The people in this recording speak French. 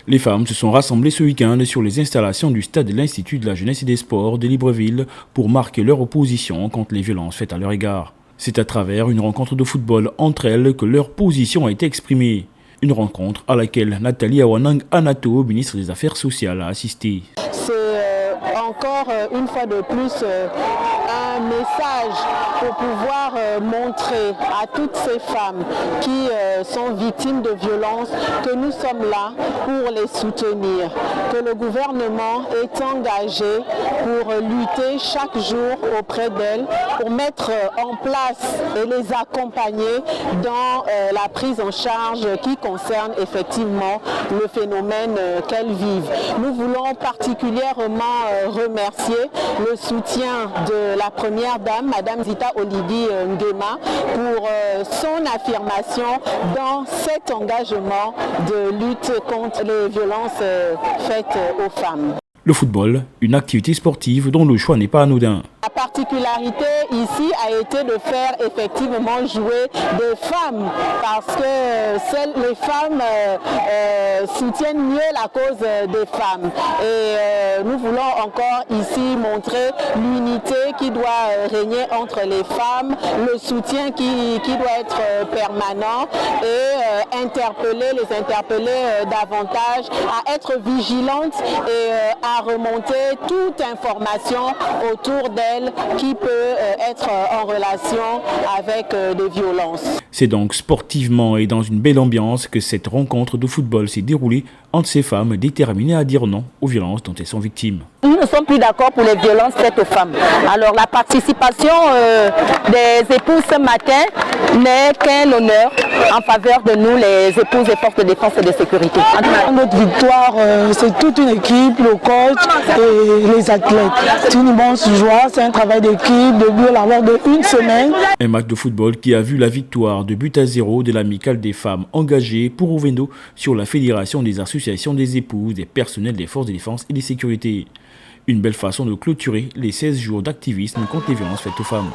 Les femmes se sont rassemblées ce week-end sur les installations du stade de l'Institut de la Jeunesse et des Sports de Libreville pour marquer leur opposition contre les violences faites à leur égard. C'est à travers une rencontre de football entre elles que leur position a été exprimée. Une rencontre à laquelle Nathalie Awanang Anato, ministre des Affaires sociales, a assisté. C'est encore une fois de plus un message pour pouvoir montrer à toutes ces femmes qui sont victimes de violences que nous sommes là pour les soutenir, que le gouvernement est engagé pour lutter chaque jour auprès d'elles, pour mettre en place et les accompagner dans la prise en charge qui concerne effectivement le phénomène qu'elles vivent. Nous voulons particulièrement remercier le soutien de la première dame, Madame Zita Olidi Nguema, pour son affirmation dans cet engagement de lutte contre les violences faites aux femmes. Le football, une activité sportive dont le choix n'est pas anodin. La particularité ici a été de faire effectivement jouer des femmes parce que les femmes soutiennent mieux la cause des femmes. Et nous voulons encore ici montrer l'unité qui doit régner entre les femmes, le soutien qui doit être permanent et les interpeller davantage à être vigilantes et à remonter toute information autour d'elles qui peut être en relation avec des violences. C'est donc sportivement et dans une belle ambiance que cette rencontre de football s'est déroulée entre ces femmes déterminées à dire non aux violences dont elles sont victimes. Nous ne sommes plus d'accord pour les violences faites aux femmes. Alors la participation des épouses ce matin n'est qu'un honneur en faveur de nous, les épouses des forces de défense et de sécurité. Notre victoire, c'est toute une équipe, le coach et les athlètes. C'est une immense joie, c'est un travail d'équipe, de l'avoir de une semaine. Un match de football qui a vu la victoire de 2-0 de l'amicale des femmes engagées pour Ovendo sur la Fédération des associations des épouses des personnels des forces de défense et de sécurité. Une belle façon de clôturer les 16 jours d'activisme contre les violences faites aux femmes.